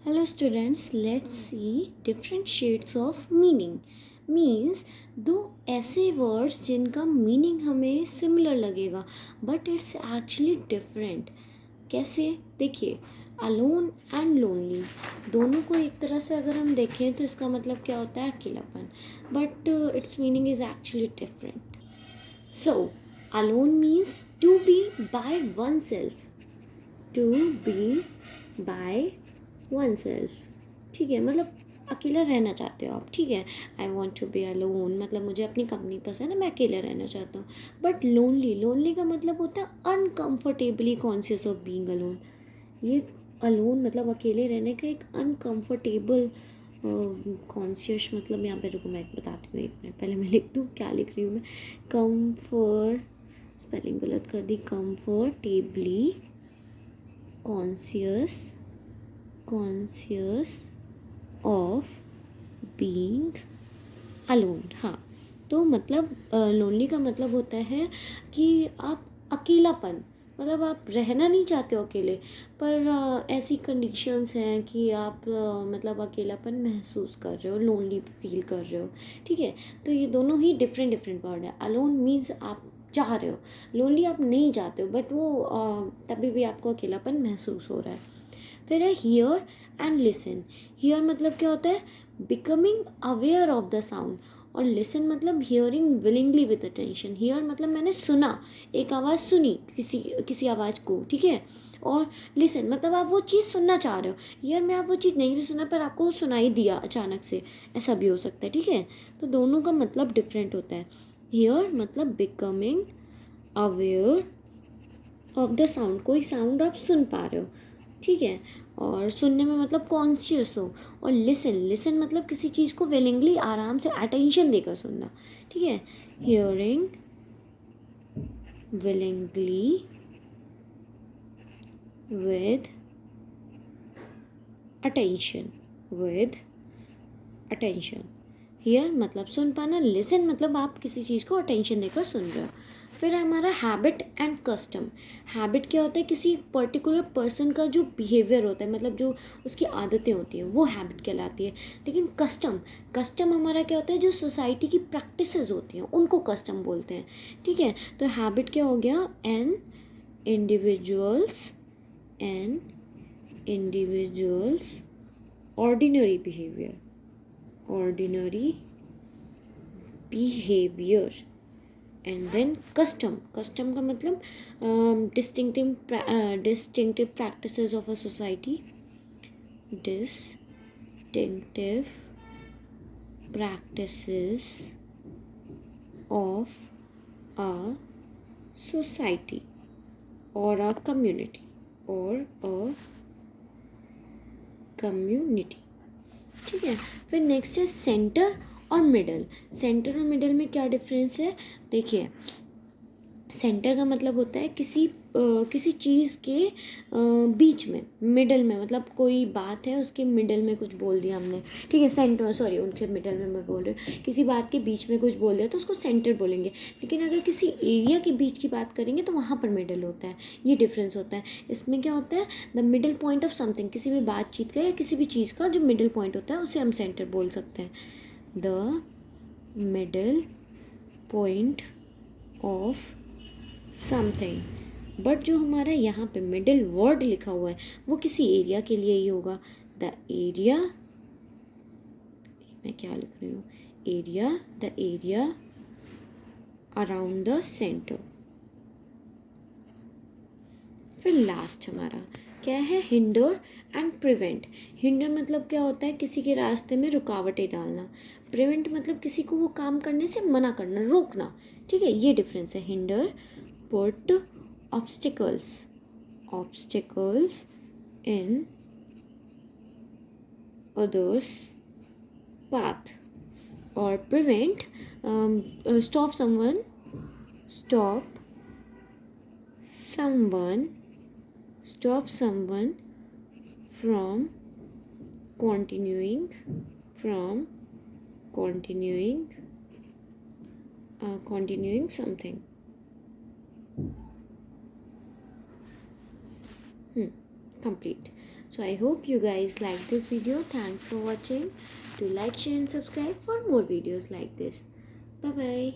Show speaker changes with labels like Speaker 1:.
Speaker 1: Hello students, let's see different shades of meaning. Means दो ऐसे words जिनका meaning हमें सिमिलर लगेगा बट इट्स एक्चुअली डिफरेंट. कैसे? देखिए, अलोन एंड लोनली दोनों को एक तरह से अगर हम देखें तो इसका मतलब क्या होता है? अकेलापन. But it's meaning is actually different. So alone means to be by oneself. To be by oneself. ठीक है, मतलब अकेला रहना चाहते हो आप. ठीक है, I want to be alone, मतलब मुझे अपनी कंपनी पसंद है, मैं अकेला रहना चाहता हूँ. बट लोनली, लोनली का मतलब होता है अनकम्फर्टेबली कॉन्शियस ऑफ बीइंग अलोन. ये अलोन मतलब अकेले रहने का एक अनकम्फर्टेबल कॉन्शियस, मतलब यहाँ पे रुको मैं बताती हूँ, एक मिनट पहले मैं लिख दूँ क्या लिख रही हूँ मैं. कम्फर्ट, स्पेलिंग गलत कर दी, comfortably conscious of being alone. हाँ, तो मतलब लोनली का मतलब होता है कि आप अकेलापन, मतलब आप रहना नहीं चाहते हो अकेले, पर ऐसी कंडीशंस हैं कि आप मतलब अकेलापन महसूस कर रहे हो, लोनली फील कर रहे हो. ठीक है, तो ये दोनों ही डिफरेंट डिफरेंट वर्ड है. अलोन मीन्स आप चाह रहे हो, लोनली आप नहीं चाहते हो बट वो तभी भी आपको अकेलापन महसूस हो रहा है. फिर है हियर एंड लिसन. हियर मतलब क्या होता है? Becoming aware of the sound. और लिसन मतलब hearing willingly with attention. Here मतलब मैंने सुना, एक आवाज़ सुनी, किसी किसी आवाज़ को. ठीक है, और लिसन मतलब आप वो चीज़ सुनना चाह रहे हो. हियर में आप वो चीज़ नहीं भी सुना पर आपको सुनाई दिया अचानक से, ऐसा भी हो सकता है. ठीक है, तो दोनों का मतलब डिफरेंट होता है. हियर मतलब becoming aware of the sound, कोई साउंड आप सुन पा रहे हो. ठीक है, और सुनने में मतलब कॉन्शियस हो. और लिसन, लिसन मतलब किसी चीज़ को विलिंगली आराम से अटेंशन देकर सुनना. ठीक है, hearing willingly with attention, with attention. Here मतलब सुन पाना, लिसन मतलब आप किसी चीज़ को अटेंशन देकर सुन रहे हो. फिर है हमारा हैबिट एंड कस्टम. हैबिट क्या होता है? किसी पर्टिकुलर पर्सन का जो बिहेवियर होता है, मतलब जो उसकी आदतें होती हैं, वो हैबिट कहलाती है. लेकिन कस्टम, कस्टम हमारा क्या होता है? जो सोसाइटी की प्रैक्टिसेस होती हैं उनको कस्टम बोलते हैं. ठीक है, तो हैबिट क्या हो गया? Individuals an individuals ordinary behaviour, ordinary behaviour. And then custom, custom का मतलब distinctive practices of a society, distinctive practices of a society और अ कम्युनिटी, और अ कम्युनिटी. ठीक है, फिर नेक्स्ट है सेंटर और मिडल. सेंटर और मिडल में क्या डिफरेंस है? देखिए, सेंटर का मतलब होता है किसी चीज़ के बीच में, मिडल में, मतलब कोई बात है उसके मिडल में कुछ बोल दिया हमने. ठीक है, सेंटर, सॉरी उनके मिडल में मैं बोल रही हूँ, किसी बात के बीच में कुछ बोल दिया तो उसको सेंटर बोलेंगे. लेकिन अगर किसी एरिया के बीच की बात करेंगे तो वहाँ पर मिडल होता है. ये डिफरेंस होता है. इसमें क्या होता है? The middle point of something, किसी भी बातचीत का या किसी भी चीज़ का जो मिडल पॉइंट होता है उसे हम सेंटर बोल सकते हैं. The middle point of something. But जो हमारा यहाँ पे मिडिल वर्ड लिखा हुआ है वो किसी एरिया के लिए ही होगा. द एरिया, मैं क्या लिख रही हूँ? Area, the area around the centre. फिर लास्ट हमारा क्या है? Hinder and prevent. हिंडर मतलब क्या होता है? किसी के रास्ते में रुकावटें डालना. प्रिवेंट मतलब किसी को वो काम करने से मना करना, रोकना. ठीक है, ये डिफरेंस है. Hinder, put obstacles, obstacles in others path. or prevent, stop someone, stop someone, stop someone from continuing, from continuing, continuing something. Complete. So I hope you guys like this video. Thanks for watching. Do like, share and subscribe for more videos like this. Bye bye.